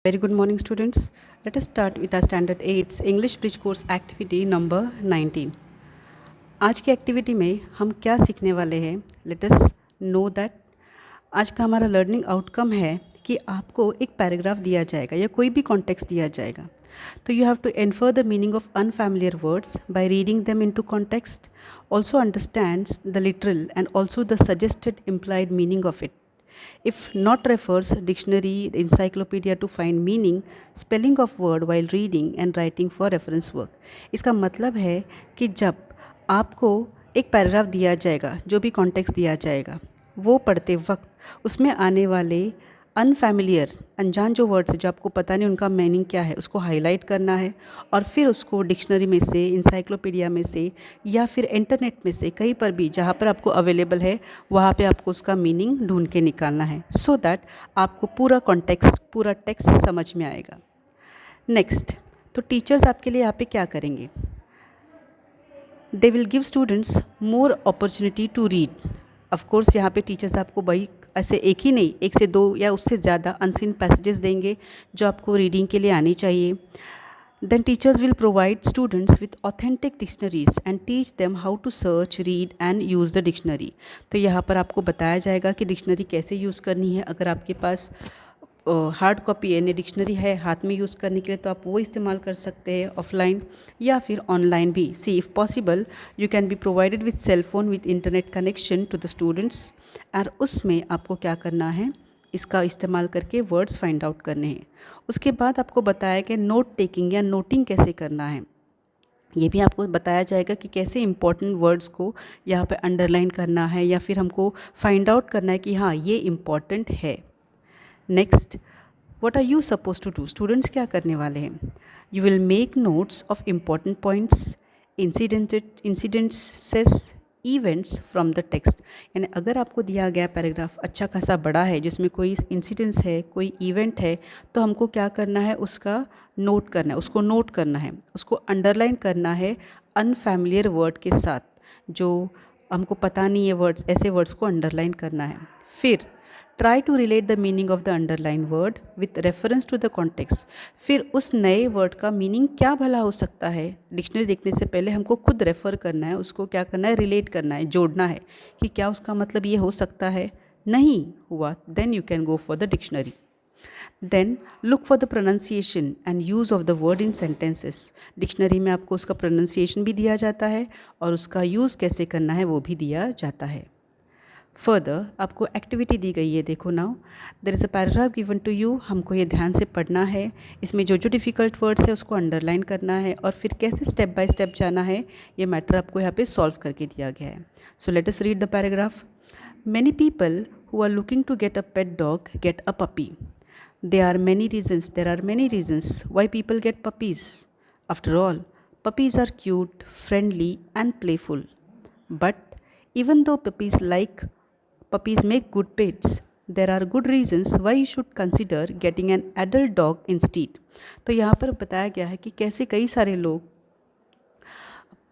Very good morning, students. Let us start with our Standard 8's English Bridge Course Activity number 19. आज की activity में हम क्या सीखने वाले हैं? Let us know that. आज का हमारा लर्निंग आउटकम है कि आपको एक पैराग्राफ दिया जाएगा या कोई भी कॉन्टेक्स्ट दिया जाएगा. तो you have to infer the meaning of unfamiliar words by reading them into context. Also understands the literal and also the suggested implied meaning of it. If not, refers dictionary, encyclopedia to find meaning, spelling of word while reading and writing for reference work. इसका मतलब है कि जब आपको एक paragraph दिया जाएगा, जो भी कॉन्टेक्स्ट दिया जाएगा, वो पढ़ते वक्त उसमें आने वाले अनफैमिलियर अनजान जो वर्ड्स हैं, जो आपको पता नहीं उनका मीनिंग क्या है, उसको हाईलाइट करना है और फिर उसको डिक्शनरी में से, इंसाइक्लोपीडिया में से या फिर इंटरनेट में से कहीं पर भी जहाँ पर आपको अवेलेबल है वहाँ पे आपको उसका मीनिंग ढूंढ के निकालना है, सो दैट आपको पूरा कॉन्टेक्स्ट, पूरा टेक्स्ट समझ में आएगा. नेक्स्ट, तो टीचर्स आपके लिए यहाँ पे क्या करेंगे? They will give students more opportunity to read. Of course यहाँ पे टीचर्स आपको वही ऐसे एक ही नहीं, एक से दो या उससे ज़्यादा अनसीन पैसेजेस देंगे जो आपको रीडिंग के लिए आनी चाहिए. Then teachers will provide students with authentic dictionaries and teach them how to search, read and use the dictionary. तो यहाँ पर आपको बताया जाएगा कि डिक्शनरी कैसे यूज़ करनी है. अगर आपके पास हार्ड कॉपी यानी डिक्शनरी है हाथ में यूज़ करने के लिए तो आप वो इस्तेमाल कर सकते हैं ऑफलाइन या फिर ऑनलाइन भी. See if possible you can be provided with cell phone with internet connection to the students. और उसमें आपको क्या करना है, इसका इस्तेमाल करके वर्ड्स फाइंड आउट करने हैं. उसके बाद आपको बताया कि नोट टेकिंग या नोटिंग कैसे करना है. ये भी आपको बताया जाएगा कि कैसे इंपॉर्टेंट वर्ड्स को यहाँ पे अंडरलाइन करना है या फिर हमको फाइंड आउट करना है कि हाँ ये इम्पॉर्टेंट है. Next, what are you suppose to do? Students क्या करने वाले हैं? You will make notes of important points, incidences, events from the text. यानी अगर आपको दिया गया पैराग्राफ अच्छा खासा बड़ा है जिसमें कोई इंसिडेंट्स है, कोई इवेंट है, तो हमको क्या करना है, उसका नोट करना है, उसको नोट करना है, उसको अंडरलाइन करना है अनफैमिलियर वर्ड के साथ. जो हमको पता नहीं है वर्ड्स, ऐसे वर्ड्स को अंडरलाइन करना है. फिर try to relate the meaning of the underline word with reference to the context. फिर उस नए वर्ड का मीनिंग क्या भला हो सकता है, डिक्शनरी देखने से पहले हमको खुद रेफ़र करना है, उसको क्या करना है, रिलेट करना है, जोड़ना है कि क्या उसका मतलब ये हो सकता है. नहीं हुआ, then you can go for the dictionary. Then look for the pronunciation and use of the word in sentences. Dictionary में आपको उसका प्रोनाउंसिएशन भी दिया जाता है और उसका यूज़ कैसे करना है वो भी दिया जाता है. फर्दर आपको एक्टिविटी दी गई है. देखो now, there is a paragraph given to you. हमको ये ध्यान से पढ़ना है. इसमें जो जो डिफ़िकल्ट वर्ड्स है उसको अंडरलाइन करना है और फिर कैसे स्टेप बाय स्टेप जाना है ये मैटर आपको यहाँ पे सॉल्व करके दिया गया है. So let us read the paragraph. Many people who are looking to get a pet dog get a puppy. There are many reasons why people get puppies. After all, puppies are cute, friendly, and playful. But even though puppies make good pets, there are good reasons why you should consider getting an adult dog instead. तो यहाँ पर बताया गया है कि कैसे कई सारे लोग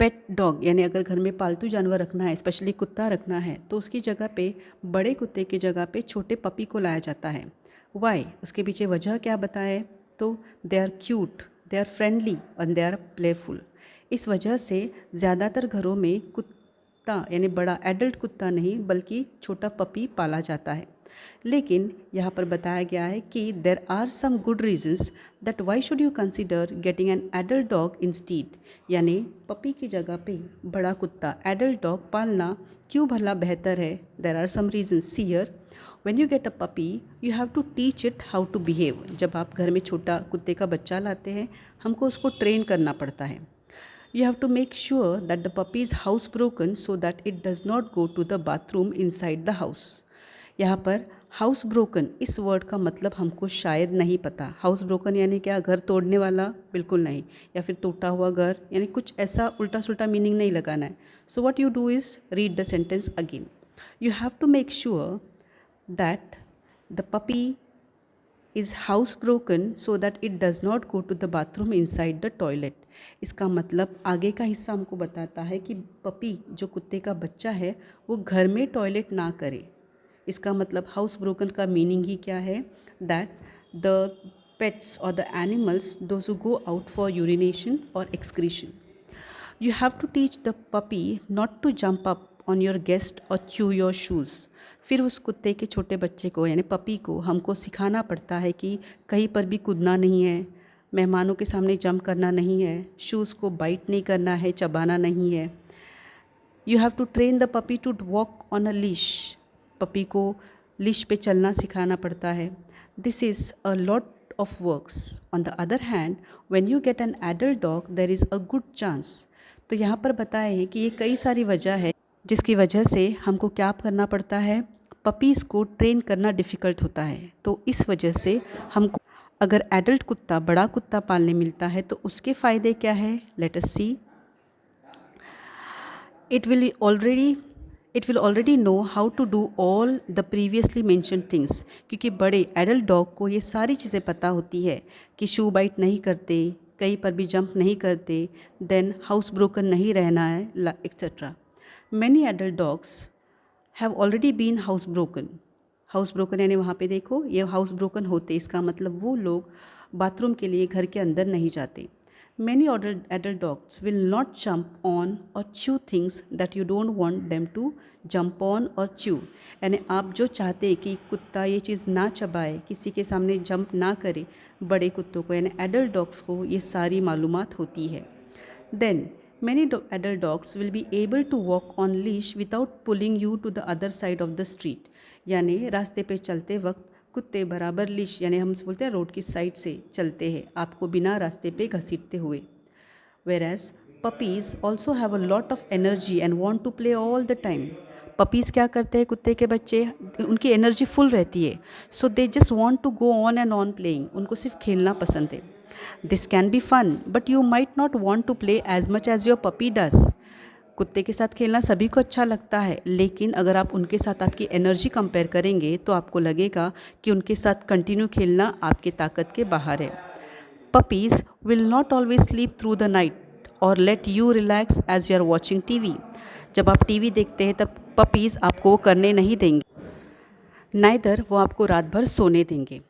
पेट डॉग यानी अगर घर में पालतू जानवर रखना है, स्पेशली कुत्ता रखना है, तो उसकी जगह पे बड़े कुत्ते की जगह पे छोटे पपी को लाया जाता है. वाई? उसके पीछे वजह क्या बताए? तो they are cute, they are friendly and they are playful. इस वजह से ज़्यादातर घरों में कुत्ता यानी बड़ा एडल्ट कुत्ता नहीं बल्कि छोटा पपी पाला जाता है. लेकिन यहाँ पर बताया गया है कि there are some good reasons that why should you consider getting an adult dog instead. यानी पपी की जगह पे बड़ा कुत्ता एडल्ट डॉग पालना क्यों भला बेहतर है. There are some reasons. See here, when you get a puppy you have to teach it how to behave. जब आप घर में छोटा कुत्ते का बच्चा लाते हैं हमको उसको ट्रेन करना पड़ता है. You have to make sure that the puppy is housebroken so that it does not go to the bathroom inside the house. यहाँ पर हाउस ब्रोकन इस वर्ड का मतलब हमको शायद नहीं पता. हाउस ब्रोकन यानी क्या? घर तोड़ने वाला? बिल्कुल नहीं. या फिर टूटा हुआ घर, यानी कुछ ऐसा उल्टा सुल्टा मीनिंग नहीं लगाना है. So what you do is read the sentence again. You have to make sure that the puppy is house broken so that it does not go to the bathroom inside the toilet. इसका मतलब आगे का हिस्सा हमको बताता है कि puppy जो कुत्ते का बच्चा है वो घर में टॉयलेट ना करे. इसका मतलब हाउस ब्रोकन का मीनिंग ही क्या है? That the pets or the animals, those who go out for urination or excretion. You have to teach the puppy not to jump up on your guest or chew your shoes. फिर उस कुत्ते के छोटे बच्चे को यानी puppy को हमको सिखाना पड़ता है कि कहीं पर भी कूदना नहीं है, मेहमानों के सामने जंप करना नहीं है, शूज़ को बाइट नहीं करना है, चबाना नहीं है. You have to train the puppy to walk on a leash. Puppy को लीश पे चलना सिखाना पड़ता है. This is a lot of works. On the other hand, when you get an adult dog there is a good chance. तो यहाँ पर बताया है कि ये कई सारी वजह है जिसकी वजह से हमको क्या करना पड़ता है, पपीज़ को ट्रेन करना डिफ़िकल्ट होता है. तो इस वजह से हमको अगर एडल्ट कुत्ता, बड़ा कुत्ता पालने मिलता है तो उसके फ़ायदे क्या है, let us see. it will already it will already know how to do all the previously mentioned things. क्योंकि बड़े एडल्ट डॉग को ये सारी चीज़ें पता होती है कि शू बाइट नहीं करते, कहीं पर भी जंप नहीं करते, देन हाउस ब्रोकन नहीं रहना है, etcetera. Many adult dogs have already been house broken. House broken यानी वहाँ पे देखो ये हाउस ब्रोकन होते, इसका मतलब वो लोग बाथरूम के लिए घर के अंदर नहीं जाते. Many adult dogs will not jump on or chew things that you don't want them to jump on or chew. यानी आप जो चाहते हैं कि कुत्ता ये चीज़ ना चबाए, किसी के सामने जंप ना करे, बड़े कुत्तों को यानी एडल्ट डॉग्स को ये सारी मालूमात होती है. Then many adult dogs will be able to walk on leash without pulling you to the other side of the street. यानी रास्ते पे चलते वक्त कुत्ते बराबर लीश यानी हम बोलते हैं रोड की साइड से चलते हैं, आपको बिना रास्ते पे घसीटते हुए. वेराज puppies also have a lot of energy and want to play all the time. Puppies क्या करते हैं, कुत्ते के बच्चे, उनकी एनर्जी फुल रहती है, so they just want to go on and on playing. उनको सिर्फ खेलना पसंद है. This can be fun but you might not want to play as much as your puppy does. कुत्ते के साथ खेलना सभी को अच्छा लगता है, लेकिन अगर आप उनके साथ आपकी एनर्जी कंपेयर करेंगे तो आपको लगेगा कि उनके साथ कंटिन्यू खेलना आपके ताकत के बाहर है. Puppies will not always sleep through the night और let you relax as you are watching TV. जब आप टीवी देखते हैं तब पपीज़ आपको वो करने नहीं देंगे, नाइदर वो आपको रात भर सोने देंगे.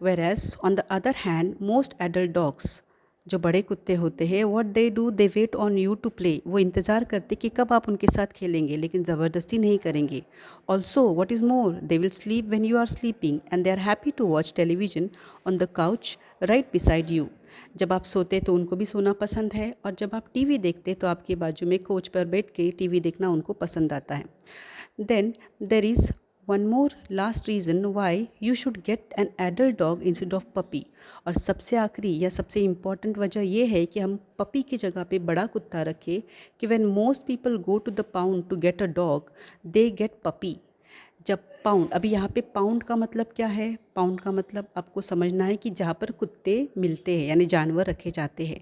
Whereas on the other hand most adult dogs, जो बड़े कुत्ते होते हैं, what they do, they wait on you to play. वो इंतज़ार करते कि कब आप उनके साथ खेलेंगे, लेकिन ज़बरदस्ती नहीं करेंगे. Also what is more, they will sleep when you are sleeping and they are happy to watch television on the couch right beside you. जब आप सोते तो उनको भी सोना पसंद है, और जब आप टीवी देखते तो आपके बाजू में कोच पर बैठ के टीवी देखना उनको पसंद आता है. Then there is one more last reason why you should get an adult dog instead of puppy. और सबसे आखिरी या सबसे इम्पॉर्टेंट वजह यह है कि हम पपी की जगह पे बड़ा कुत्ता रखें कि when most people go to the pound to get a dog they get puppy. जब पाउंड, अभी यहाँ पे पाउंड का मतलब क्या है, पाउंड का मतलब आपको समझना है कि जहाँ पर कुत्ते मिलते हैं यानी जानवर रखे जाते हैं,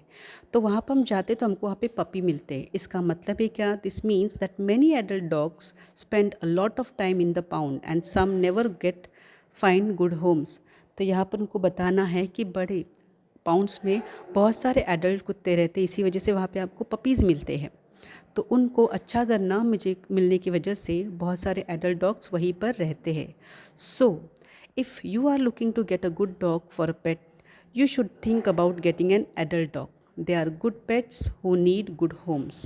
तो वहाँ पर हम जाते तो हमको वहाँ पे पपी मिलते हैं. इसका मतलब है क्या, this means that many adult dogs spend a lot of time in the pound and some never get find good homes. तो यहाँ पर उनको बताना है कि बड़े पाउंड्स में बहुत सारे एडल्ट कुत्ते रहते हैं, इसी वजह से वहाँ पे आपको पपीज़ मिलते हैं. तो उनको अच्छा घर ना मुझे मिलने की वजह से बहुत सारे एडल्ट डॉग्स वहीं पर रहते हैं. So if you are looking to get a good dog for a pet, you should think about getting an adult dog. They are good pets who need good homes.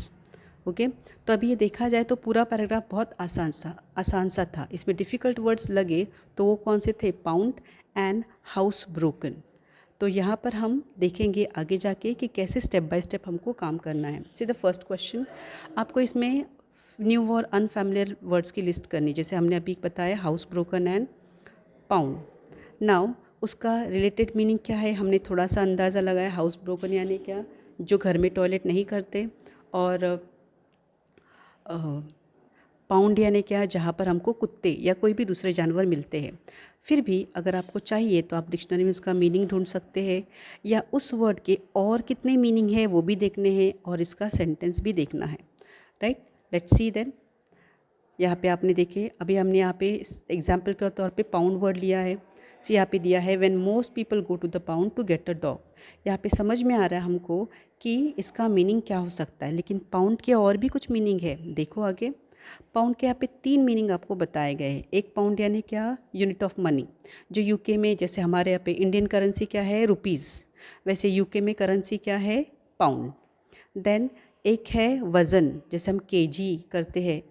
Okay, तो अभी ये देखा जाए तो पूरा पैराग्राफ बहुत आसान सा था. इसमें डिफ़िकल्ट वर्ड्स लगे तो वो कौन से थे, पाउंड एंड हाउस ब्रोकन. तो यहाँ पर हम देखेंगे आगे जाके कि कैसे स्टेप बाय स्टेप हमको काम करना है. सी द फर्स्ट क्वेश्चन, आपको इसमें न्यू और अनफैमिलियर वर्ड्स की लिस्ट करनी, जैसे हमने अभी बताया house broken and pound. Now उसका रिलेटेड मीनिंग क्या है, हमने थोड़ा सा अंदाज़ा लगाया. हाउस ब्रोकन यानी क्या, जो घर में टॉयलेट नहीं करते, और पाउंड यानी क्या, जहाँ पर हमको कुत्ते या कोई भी दूसरे जानवर मिलते हैं. फिर भी अगर आपको चाहिए तो आप डिक्शनरी में उसका मीनिंग ढूंढ सकते हैं, या उस वर्ड के और कितने मीनिंग है वो भी देखने हैं, और इसका सेंटेंस भी देखना है. Right, let's see then. यहाँ पे आपने देखे, अभी हमने यहाँ पे एग्जाम्पल के तौर पे पाउंड वर्ड लिया है. यहाँ पे दिया है when most people go to the pound to get a dog. यहाँ पे समझ में आ रहा है हमको कि इसका मीनिंग क्या हो सकता है, लेकिन पाउंड के और भी कुछ मीनिंग है. देखो आगे, पाउंड के यहाँ पे 3 मीनिंग आपको बताए गए हैं। एक पाउंड यानी क्या, यूनिट ऑफ मनी, जो यूके में, जैसे हमारे यहाँ पे इंडियन करेंसी क्या है, रुपीज़, वैसे यूके में करेंसी क्या है, पाउंड। देन एक है वज़न, जैसे हम केजी करते हैं,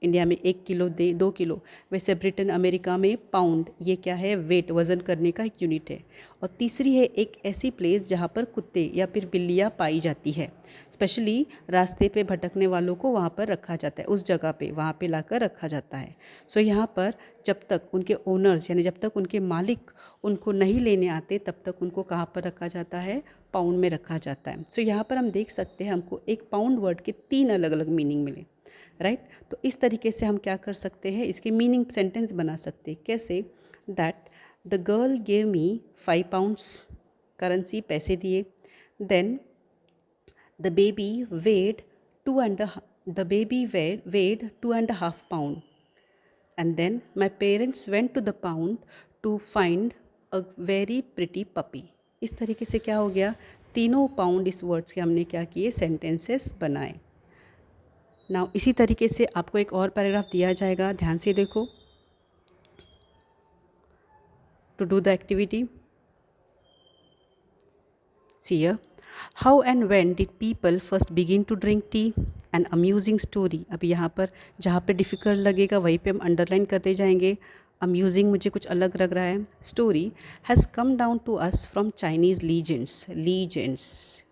इंडिया में 1 किलो 2 किलो, वैसे ब्रिटेन अमेरिका में पाउंड, ये क्या है, वेट, वज़न करने का एक यूनिट है। और तीसरी है एक ऐसी प्लेस जहाँ पर कुत्ते या फिर बिल्लियाँ पाई जाती है, स्पेशली रास्ते पे भटकने वालों को वहाँ पर रखा जाता है, उस जगह पे वहाँ पे लाकर रखा जाता है। सो यहाँ पर जब तक उनके ओनर्स यानी जब तक उनके मालिक उनको नहीं लेने आते तब तक उनको कहाँ पर रखा जाता है, पाउंड में रखा जाता है। सो यहाँ पर हम देख सकते हैं हमको एक पाउंड वर्ड के 3 अलग अलग मीनिंग मिले, राइट। तो इस तरीके से हम क्या कर सकते हैं, इसके मीनिंग सेंटेंस बना सकते हैं। कैसे, that the girl gave me 5 pounds, currency, पैसे दिए। Then the baby weighed the baby weighed 2.5 pound, and then my parents went to the pound to find a very pretty puppy। इस तरीके से क्या हो गया, तीनों पाउंड इस वर्ड्स के हमने क्या किए, सेंटेंसेस बनाए। नाउ इसी तरीके से आपको एक और पैराग्राफ दिया जाएगा, ध्यान से देखो। To do the activity, see here, how and when did people first begin to drink tea? An amusing story। अब यहाँ पर जहाँ पे डिफ़िकल्ट लगेगा वहीं पे हम अंडरलाइन करते जाएंगे। अम्यूजिंग मुझे कुछ अलग लग रहा है। Story has come down to us from Chinese legends.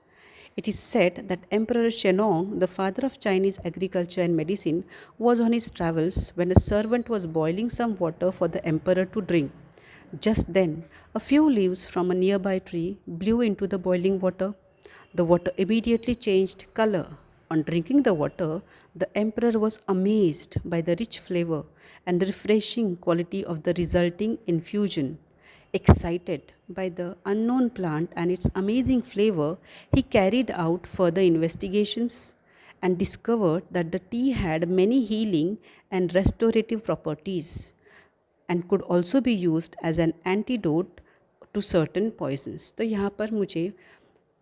It is said that Emperor Shennong, the father of Chinese agriculture and medicine, was on his travels when a servant was boiling some water for the emperor to drink. Just then, a few leaves from a nearby tree blew into the boiling water. The water immediately changed color. On drinking the water, the emperor was amazed by the rich flavor and refreshing quality of the resulting infusion. Excited by the unknown plant and its amazing flavor, he carried out further investigations and discovered that the tea had many healing and restorative properties and could also be used as an antidote to certain poisons। तो यहाँ पर मुझे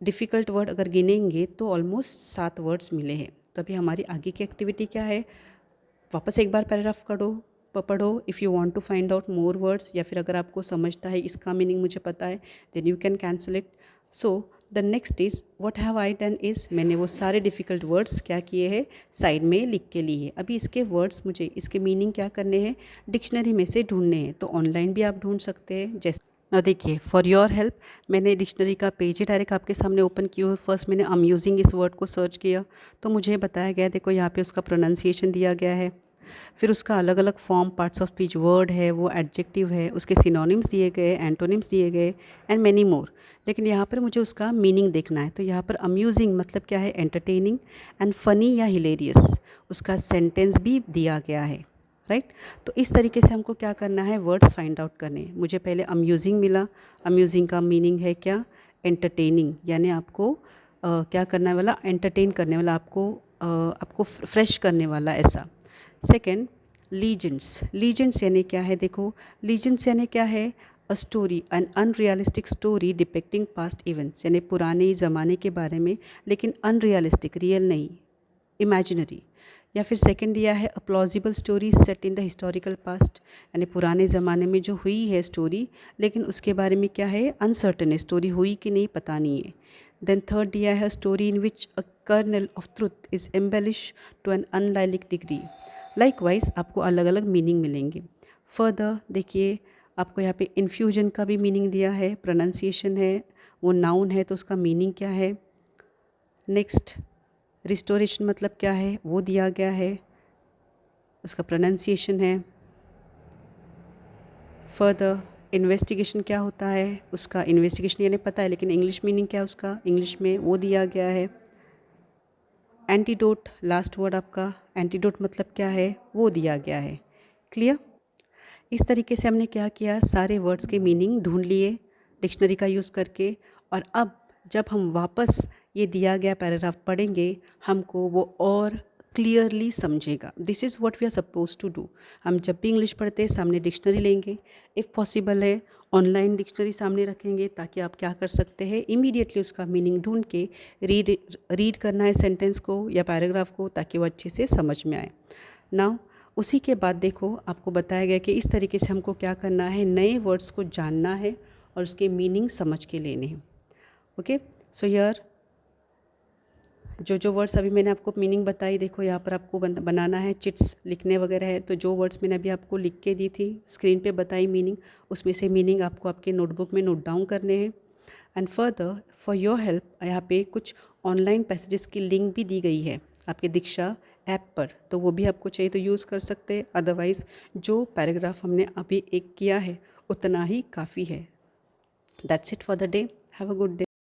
difficult word अगर गिनेंगे तो almost 7 words मिले हैं। तो अभी हमारी आगे की एक्टिविटी क्या है, वापस एक बार पैराग्राफ पढ़ो if you want to find out more words, या फिर अगर आपको समझता है इसका मीनिंग मुझे पता है then you can cancel it. So the next is what have I done is, मैंने वो सारे डिफ़िकल्ट वर्ड्स क्या किए हैं, साइड में लिख के लिए। अभी इसके वर्ड्स मुझे इसके मीनिंग क्या करने हैं, डिक्शनरी में से ढूंढने हैं। तो ऑनलाइन भी आप ढूंढ सकते हैं। जैसे ना देखिए, फॉर योर हेल्प मैंने डिक्शनरी का पेज ही डायरेक्ट आपके सामने ओपन किया हुआ। फर्स्ट मैंने अम्यूजिंग इस वर्ड को सर्च किया तो मुझे बताया गया, देखो यहाँ पे उसका प्रोनाउंसिएशन दिया गया है, फिर उसका अलग अलग form, parts of speech, word है वो एडजेक्टिव है, उसके सिनोनिम्स दिए गए, एंटोनिम्स दिए गए एंड मैनी मोर। लेकिन यहाँ पर मुझे उसका मीनिंग देखना है। तो यहाँ पर अम्यूजिंग मतलब क्या है, एंटरटेनिंग, एंड फ़नी या हिलेरियस, उसका सेंटेंस भी दिया गया है, राइट। तो इस तरीके से हमको क्या करना है, वर्ड्स फाइंड आउट करने हैं। मुझे पहले अम्यूजिंग मिला, अम्यूजिंग का मीनिंग है क्या, एंटरटेनिंग, यानी आपको क्या करने वाला, एंटरटेन करने वाला, आपको फ्रेश करने वाला, ऐसा। सेकेंड, लीजेंड्स यानी क्या है, देखो लीजेंड्स यानी क्या है, a story, N unrealistic story depicting past events, यानी पुराने ज़माने के बारे में लेकिन अनरियलिस्टिक, रियल नहीं, इमेजिनरी। या फिर सेकंड दिया है, a plausible story set in the historical past, यानी पुराने ज़माने में जो हुई है स्टोरी लेकिन उसके बारे में क्या है, अनसर्टन है, स्टोरी हुई कि नहीं पता नहीं है। देन थर्ड दिया है, story in which a kernel of truth is embellish to an unlike degree. Likewise आपको अलग अलग मीनिंग मिलेंगे। फर्दर देखिए, आपको यहाँ पे इन्फ्यूजन का भी मीनिंग दिया है, प्रोनाउंसिएशन है, वो नाउन है तो उसका मीनिंग क्या है। नेक्स्ट, रिस्टोरेशन मतलब क्या है वो दिया गया है, उसका प्रोनाउंसिएशन है। फर्दर, इन्वेस्टिगेशन क्या होता है, उसका इन्वेस्टिगेशन यानी पता है लेकिन इंग्लिश मीनिंग क्या है उसका, इंग्लिश में वो दिया गया है। एंटीडोट, लास्ट वर्ड आपका, एंटीडोट मतलब क्या है वो दिया गया है। क्लियर। इस तरीके से हमने क्या किया, सारे वर्ड्स के मीनिंग ढूंढ लिए डिक्शनरी का यूज़ करके। और अब जब हम वापस ये दिया गया पैराग्राफ पढ़ेंगे हमको वो और क्लियरली समझेगा। This is what we are suppose to do. हम जब भी इंग्लिश पढ़ते हैं सामने डिक्शनरी लेंगे, इफ़ पॉसिबल है ऑनलाइन डिक्शनरी सामने रखेंगे ताकि आप क्या कर सकते हैं, इमीडिएटली उसका मीनिंग ढूंढ के रीड करना है सेंटेंस को या पैराग्राफ को ताकि वो अच्छे से समझ में आए। नाउ उसी के बाद देखो आपको बताया गया कि इस तरीके से हमको क्या करना है, नए वर्ड्स को जानना है और उसके मीनिंग समझ के लेने हैं। ओके, सो यार जो वर्ड्स अभी मैंने आपको मीनिंग बताई, देखो यहाँ पर आपको बनाना है, चिट्स लिखने वगैरह है, तो जो वर्ड्स मैंने अभी आपको लिख के दी थी, स्क्रीन पे बताई मीनिंग, उसमें से मीनिंग आपको आपके नोटबुक में नोट डाउन करने हैं। And further for your help यहाँ पे कुछ ऑनलाइन पैसेजेस की लिंक भी दी गई है आपके दीक्षा ऐप पर, तो वो भी आपको चाहिए तो यूज़ कर सकते हैं। अदरवाइज़ जो पैराग्राफ हमने अभी एक किया है उतना ही काफ़ी है। That's it for the day. Have a good day.